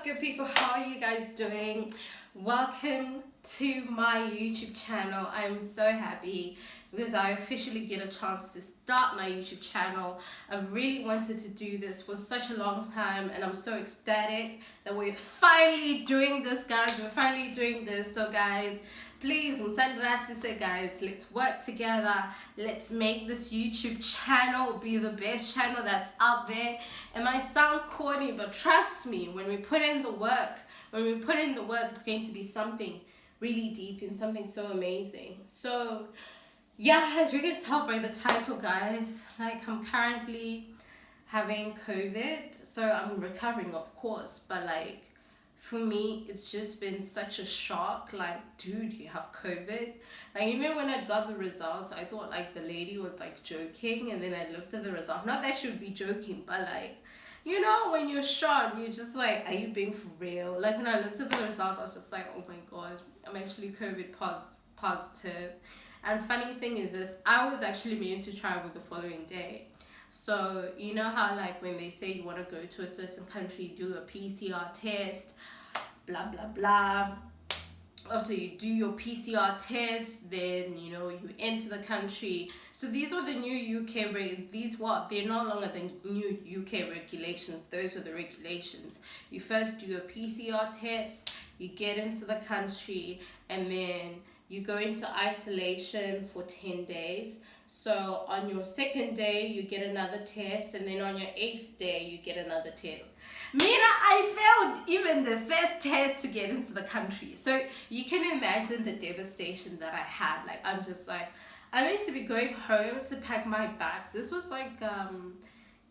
good people? How are you guys doing? Welcome to my YouTube channel. I'm so happy because I officially get a chance to start my YouTube channel. I've really wanted to do this for such a long time, and I'm so ecstatic that we're finally doing this, guys. We're finally doing this. So guys, please, guys, let's work together. Let's make this YouTube channel be the best channel that's out there. It might sound corny, but trust me, when we put in the work, it's going to be something really deep and something so amazing. So yeah, as you can tell by the title, guys, like, I'm currently having COVID, so I'm recovering, of course, but like, for me, it's just been such a shock. Like, dude, you have COVID? Like, even when I got the results, I thought like the lady was like joking, and then I looked at the result. Not that she would be joking, but like, you know, when you're shocked, you're just like, are you being for real? Like, when I looked at the results, I was just like, oh my god, I'm actually COVID positive. And funny thing is I was actually meant to travel the following day. So you know how like when they say you want to go to a certain country, do a PCR test, blah blah blah. After you do your PCR test, then you know you enter the country. So these are the new UK they're no longer the new UK regulations. Those were the regulations. You first do a PCR test, you get into the country, and then you go into isolation for 10 days. So on your second day, you get another test, and then on your 8th day, you get another test. I failed even the first test to get into the country. So you can imagine the devastation that I had. Like, I'm just like, I meant to be going home to pack my bags. This was like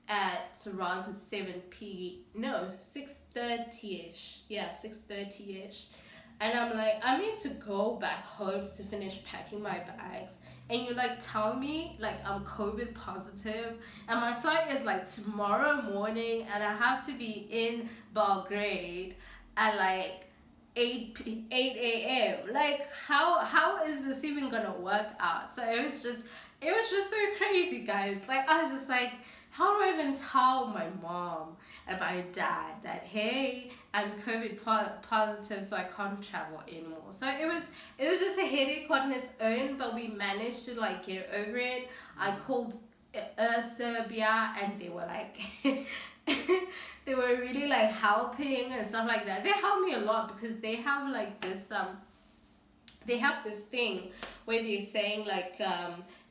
at around 6:30ish. Yeah, 6:30ish. And I'm like, I need to go back home to finish packing my bags. And you like tell me like I'm COVID positive, and my flight is like tomorrow morning, and I have to be in Belgrade at like 8 a.m. Like, how is this even gonna work out? So it was just so crazy, guys. Like, I was just like, how do I even tell my mom and my dad that, hey, I'm COVID positive, so I can't travel anymore? So it was just a headache on its own, but we managed to like get over it. I called Serbia, and they were like, they were really like helping and stuff like that. They helped me a lot because they have like this they have this thing where they're saying like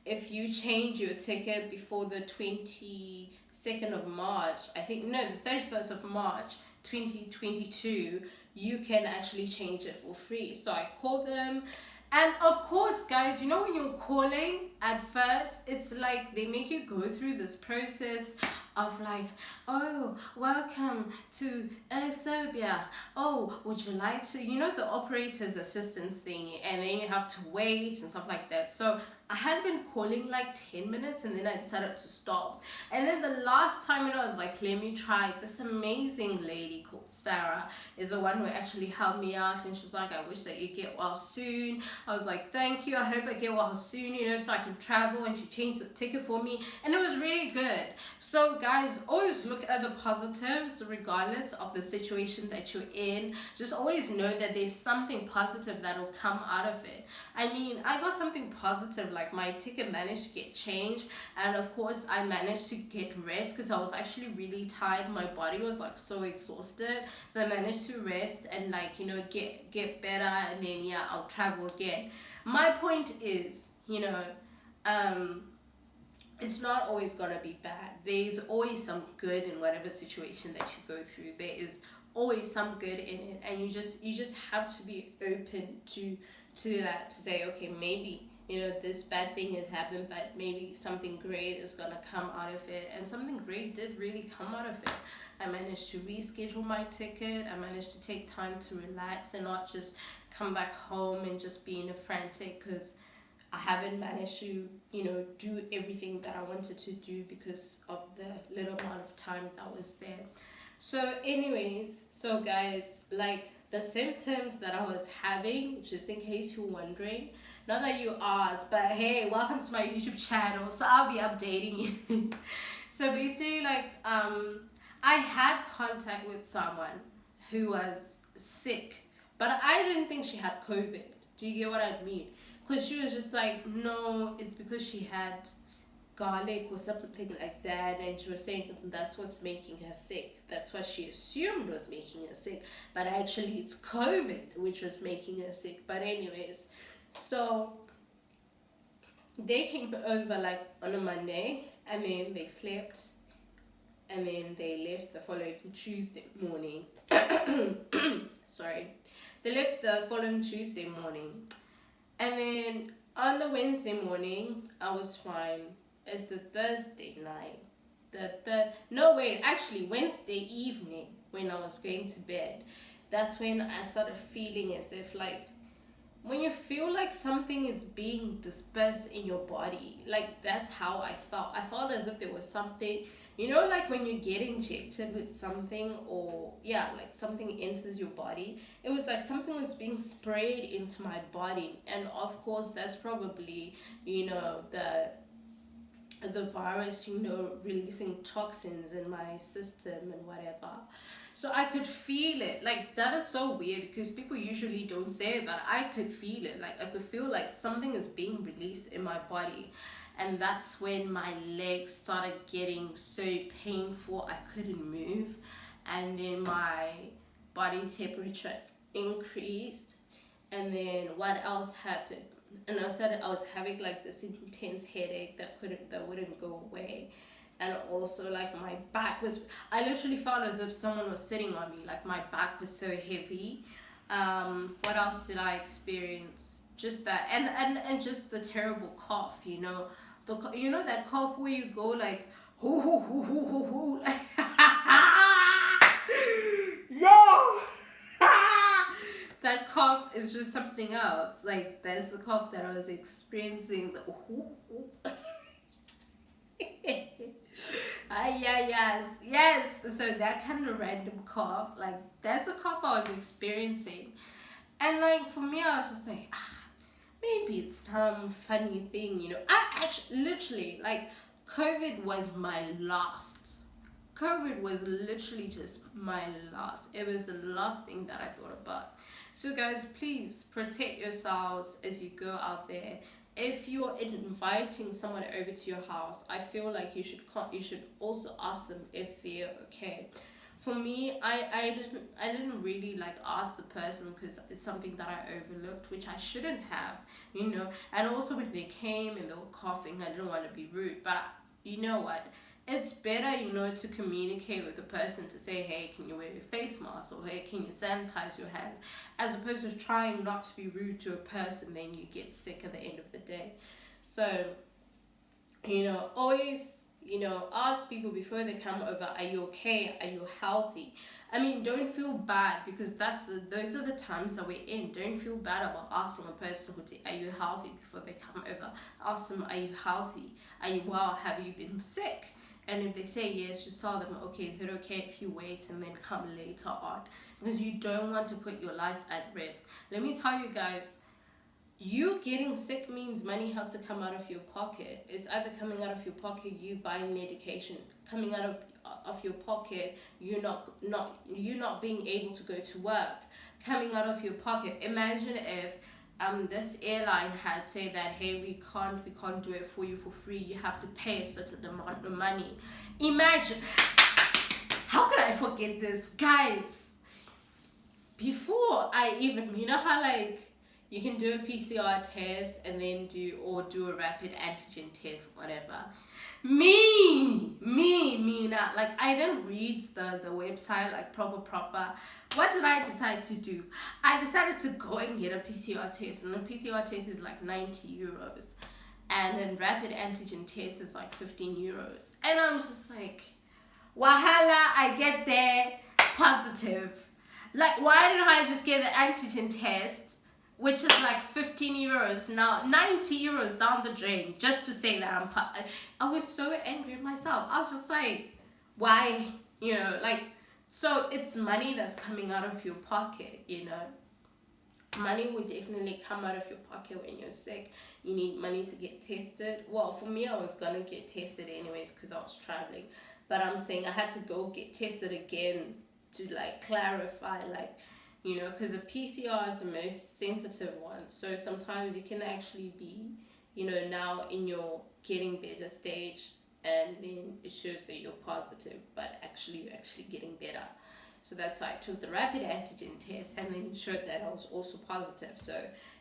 if you change your ticket before the 22nd of March, the 31st of March 2022, you can actually change it for free. So I called them, and of course, guys, you know, when you're calling at first, it's like they make you go through this process of like, oh, welcome to Serbia. Oh, would you like to, you know, the operator's assistance thingy, and then you have to wait and stuff like that. So I had been calling like 10 minutes, and then I decided to stop. And then the last time, you know, I was like, let me try. This amazing lady called Sarah is the one who actually helped me out, and she's like, I wish that you get well soon. I was like, thank you, I hope I get well soon, you know, so I can travel. And she changed the ticket for me, and it was really good. So guys, always look at the positives regardless of the situation that you're in. Just always know that there's something positive that will come out of it. I mean, I got something positive, like my ticket managed to get changed, and of course I managed to get rest because I was actually really tired. My body was like so exhausted, so I managed to rest and like, you know, get better, and then yeah, I'll travel again. My point is, you know, it's not always gonna be bad. There's always some good in whatever situation that you go through. There is always some good in it, and you just have to be open to that, to say, okay, maybe, you know, this bad thing has happened, but maybe something great is gonna come out of it. And something great did really come out of it. I managed to reschedule my ticket. I managed to take time to relax and not just come back home and just be in a frantic, because I haven't managed to, you know, do everything that I wanted to do because of the little amount of time that was there. So anyways, so guys, like, the symptoms that I was having, just in case you're wondering, not that you asked, but hey, welcome to my YouTube channel, so I'll be updating you. So basically, like, I had contact with someone who was sick, but I didn't think she had COVID. Do you get what I mean? Because she was just like, no, it's because she had garlic or something like that, and she was saying that's what's making her sick. That's what she assumed was making her sick, but actually it's COVID which was making her sick. But anyways, so they came over like on a Monday, and then they slept, and then they left the following Tuesday morning. Sorry, they left the following Tuesday morning, and then on the Wednesday morning I was fine. It's the Thursday night. Actually Wednesday evening when I was going to bed. That's when I started feeling as if like when you feel like something is being dispersed in your body, like that's how I felt. I felt as if there was something, like when you get injected with something, or like something enters your body. It was like something was being sprayed into my body, and of course that's probably the virus, releasing toxins in my system and whatever. So I could feel it. Like, that is so weird because people usually don't say it, but I could feel it. Like, I could feel like something is being released in my body. And that's when my legs started getting so painful I couldn't move. And then my body temperature increased. And then what else happened? And I said I was having like this intense headache that wouldn't go away. And also like my back was, I literally felt as if someone was sitting on me. Like my back was so heavy. What else did I experience? Just that, and just the terrible cough, that cough where you go like hoo hoo hoo hoo hoo hoo, like yo. That cough is just something else. Like, that's the cough that I was experiencing. The yes. So that kind of random cough, like that's the cough I was experiencing. And like for me, I was just like, maybe it's some funny thing, I actually literally like COVID was literally just my last. It was the last thing that I thought about. So guys, please protect yourselves as you go out there. If you're inviting someone over to your house, I feel like you should also ask them if they're okay. For me, I didn't really like ask the person because it's something that I overlooked, which I shouldn't have, And also when they came and they were coughing, I didn't want to be rude, but you know what? It's better, to communicate with the person to say, hey, can you wear your face mask, or hey, can you sanitize your hands, as opposed to trying not to be rude to a person, then you get sick at the end of the day. So, always, ask people before they come over, are you okay? Are you healthy? I mean, don't feel bad, because those are the times that we're in. Don't feel bad about asking a person, are you healthy, before they come over. Ask them, are you healthy? Are you well? Have you been sick? And if they say yes, just tell them, okay, is it okay if you wait and then come later on? Because you don't want to put your life at risk. Let me tell you guys, you getting sick means money has to come out of your pocket. It's either coming out of your pocket, you buying medication, coming out of your pocket, you're not being able to go to work, coming out of your pocket. Imagine if this airline had said that, hey, we can't do it for you for free, you have to pay a certain amount of money. Imagine, how could I forget this, guys? Before I even, how like you can do a PCR test and then do a rapid antigen test, whatever. Me, not like, I didn't read the website like proper. What did I decide to do? I decided to go and get a PCR test, and the PCR test is like 90 euros, and then rapid antigen test is like 15 euros. And I'm just like, wahala, I get there positive. Like, why didn't I just get the antigen test, which is like 15 euros now, 90 euros down the drain, just to say that I was so angry at myself. I was just like, why? So it's money that's coming out of your pocket, Money will definitely come out of your pocket when you're sick. You need money to get tested. Well, for me, I was gonna get tested anyways because I was traveling. But I'm saying I had to go get tested again to like clarify, like, you know, because the PCR is the most sensitive one. So sometimes you can actually be, you know, now in your getting better stage, and then it shows that you're positive, but actually you're actually getting better. So that's why I took the rapid antigen test, and then it showed that I was also positive. So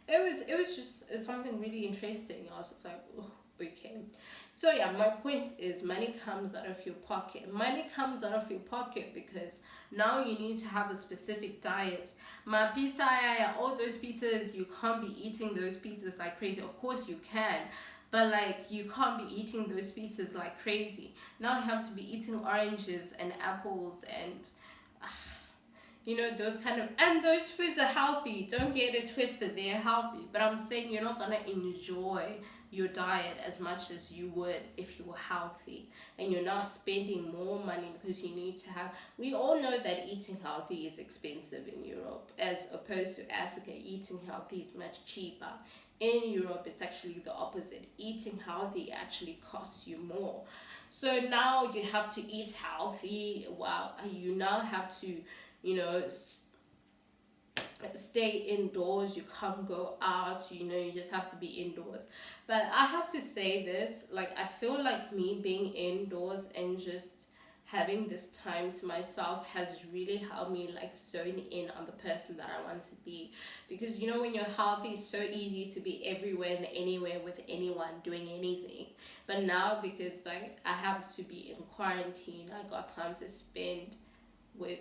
it was just something really interesting. I was just like, oh, okay. So yeah, my point is money comes out of your pocket. Money comes out of your pocket because now you need to have a specific diet. My pizza, yeah, all those pizzas, you can't be eating those pizzas like crazy. Of course you can, but like you can't be eating those pizzas like crazy. Now you have to be eating oranges and apples and you know, those kind of, and those foods are healthy, don't get it twisted, they're healthy, but I'm saying you're not gonna enjoy your diet as much as you would if you were healthy, and you're now spending more money because you need to have, we all know that eating healthy is expensive in Europe as opposed to Africa. Eating healthy is much cheaper. In Europe it's actually the opposite. Eating healthy actually costs you more. So now you have to eat healthy while you now have to, you know, stay indoors. You can't go out, you know, you just have to be indoors. But I have to say this, like, I feel like me being indoors and just having this time to myself has really helped me like zone in on the person that I want to be. Because, you know, when you're healthy, it's so easy to be everywhere and anywhere with anyone doing anything. But now, because like I have to be in quarantine, I got time to spend with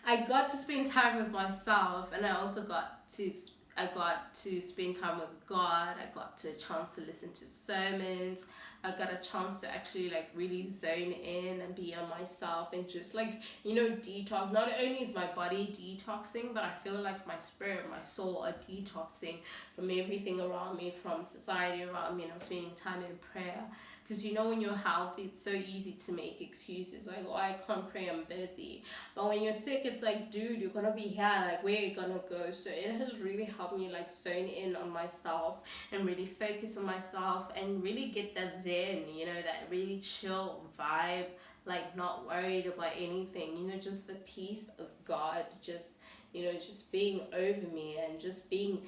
I got to spend time with myself, and I also got to spend time with God. I got a chance to listen to sermons. I got a chance to actually like really zone in and be on myself and just like, you know, detox. Not only is my body detoxing, but I feel like my spirit, my soul are detoxing from everything around me, from society around me, and I'm spending time in prayer. Because, you know, when you're healthy, it's so easy to make excuses. Like, oh, I can't pray, I'm busy. But when you're sick, it's like, dude, you're going to be here. Like, where are you going to go? So it has really helped me, like, zone in on myself and really focus on myself and really get that zen, you know, that really chill vibe. Like, not worried about anything. You know, just the peace of God, just, you know, just being over me and just being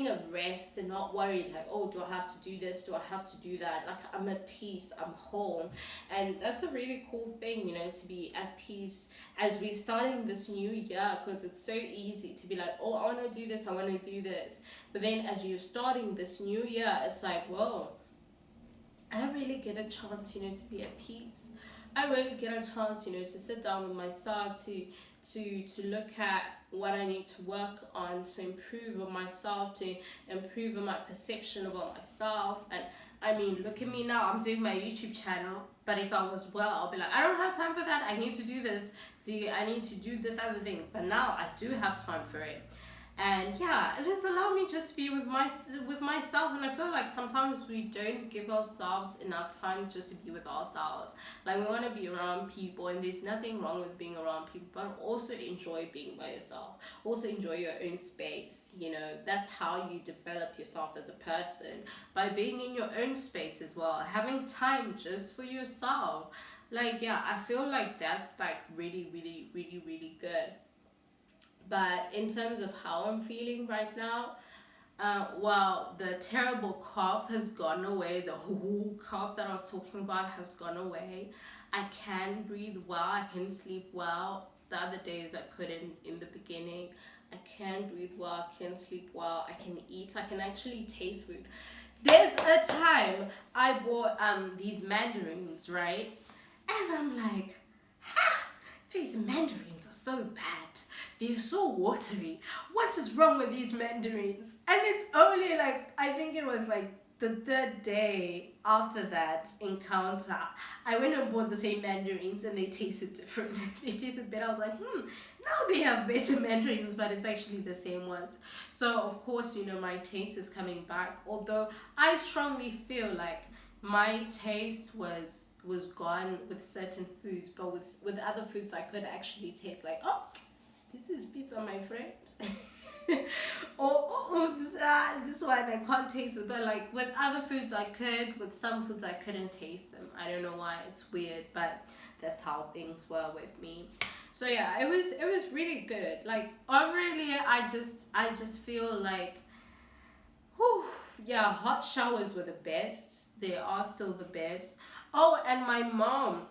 at rest and not worried like, oh, do I have to do this, do I have to do that? Like, I'm at peace, I'm home. And that's a really cool thing, you know, to be at peace as we're starting this new year, because it's so easy to be like, oh, I want to do this, I want to do this. But then as you're starting this new year, it's like, whoa, I really get a chance, you know, to be at peace. I really get a chance, you know, to sit down with myself, to look at what I need to work on, to improve on myself, to improve on my perception about myself. And I mean, look at me now, I'm doing my YouTube channel, but if I was well, I'll be like, I don't have time for that, I need to do this, see, I need to do this other thing. But now I do have time for it. And yeah, it has allowed me just to be with myself. And I feel like sometimes we don't give ourselves enough time just to be with ourselves. Like, we want to be around people, and there's nothing wrong with being around people, but also enjoy being by yourself. Also enjoy your own space. You know, that's how you develop yourself as a person, by being in your own space as well, having time just for yourself. Like, yeah, I feel like that's like really, really, really, really good. But in terms of how I'm feeling right now, well, the terrible cough has gone away. The whole cough that I was talking about has gone away. I can breathe well. I can sleep well. The other days I couldn't in the beginning. I can breathe well. I can sleep well. I can eat. I can actually taste food. There's a time I bought these mandarins, right? And I'm like, ha! These mandarins are so bad. They're so watery. What is wrong with these mandarins? And it's only like, I think it was like the third day after that encounter, I went and bought the same mandarins and they tasted different. They tasted better. I was like, now they have better mandarins, but it's actually the same ones. So of course, you know, my taste is coming back. Although I strongly feel like my taste was gone with certain foods, but with other foods I could actually taste like, oh, this is pizza, my friend. or this one I can't taste it. But like with other foods I could, with some foods I couldn't taste them. I don't know why, it's weird, but that's how things were with me. So yeah, it was really good. Like overall, I just feel like, whew, yeah, hot showers were the best. They are still the best. Oh, and my mom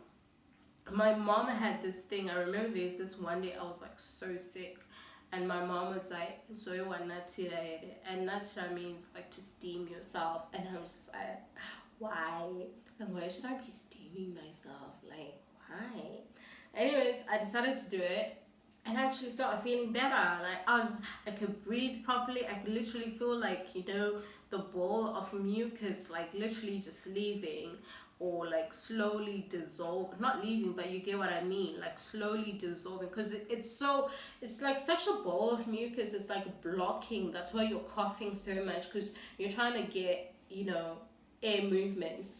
had this thing. I remember there's this one day I was like so sick, and my mom was like, "So you want natira?" And natira means like to steam yourself, and I was just like, "Why? And why should I be steaming myself? Like, why?" Anyways, I decided to do it, and I actually started feeling better. Like I could breathe properly. I could literally feel like, the ball of mucus like literally just leaving, or like slowly dissolve, not leaving, but you get what I mean, like slowly dissolving, because it's like such a ball of mucus. It's like blocking. That's why you're coughing so much, because you're trying to get air movement.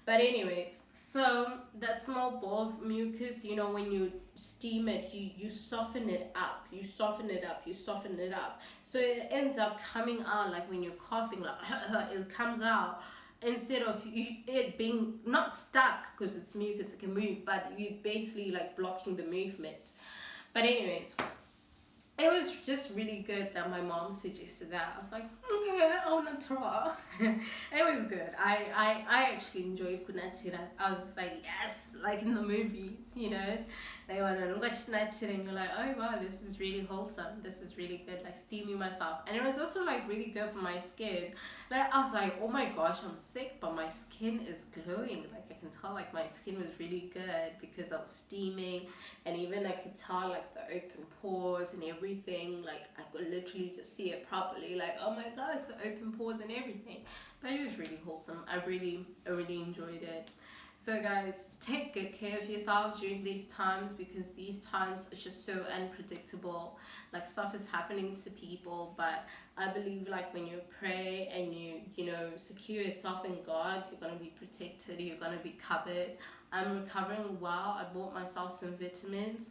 But anyways, so that small ball of mucus, when you steam it, you soften it up, you soften it up, you soften it up. So it ends up coming out like when you're coughing, like it comes out, instead of it being not stuck, because it's mucus, it can move, but you basically like blocking the movement. But anyways, it was just really good that my mom suggested that. I was like, okay, I'll not try. It was good. I actually enjoyed kunatira. I was like, yes, like in the movies, They want to watch natira, and you're like, oh wow, this is really wholesome. This is really good, like steaming myself. And it was also like really good for my skin. Like I was like, oh my gosh, I'm sick, but my skin is glowing. Like I can tell like my skin was really good because I was steaming, and even I could tell like the open pores and everything. Like I could literally just see it properly. Like, oh my god, the open pores and everything. But it was really wholesome. I really enjoyed it. So guys, take good care of yourselves during these times, because these times are just so unpredictable. Like stuff is happening to people, but I believe like when you pray and you secure yourself in God, you're gonna be protected, you're gonna be covered. I'm recovering well. I bought myself some vitamins.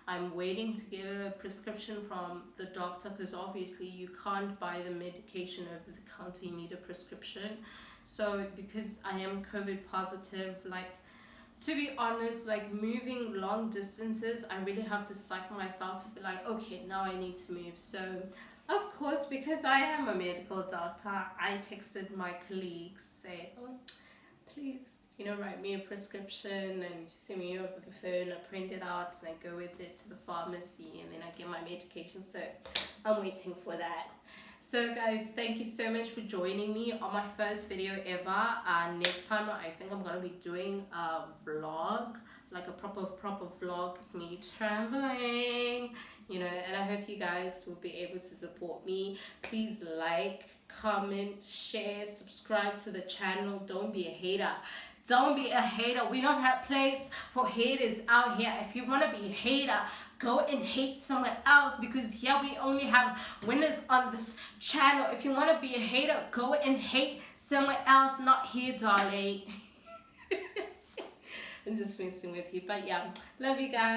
I'm waiting to get a prescription from the doctor, because obviously you can't buy the medication over the counter, you need a prescription. So because I am COVID positive, like to be honest, like moving long distances, I really have to psych myself to be like, okay, now I need to move. So of course, because I am a medical doctor, I texted my colleagues, say, oh, please, write me a prescription and send me over the phone. I print it out and I go with it to the pharmacy, and then I get my medication. So I'm waiting for that. So guys, thank you so much for joining me on my first video ever. Next time I think I'm gonna be doing a vlog, like a proper vlog of me traveling, and I hope you guys will be able to support me. Please like, comment, share, subscribe to the channel. Don't be a hater. Don't be a hater. We don't have place for haters out here. If you want to be a hater, go and hate someone else, because here we only have winners on this channel. If you want to be a hater, go and hate someone else, not here, darling. I'm just messing with you. But yeah, love you guys.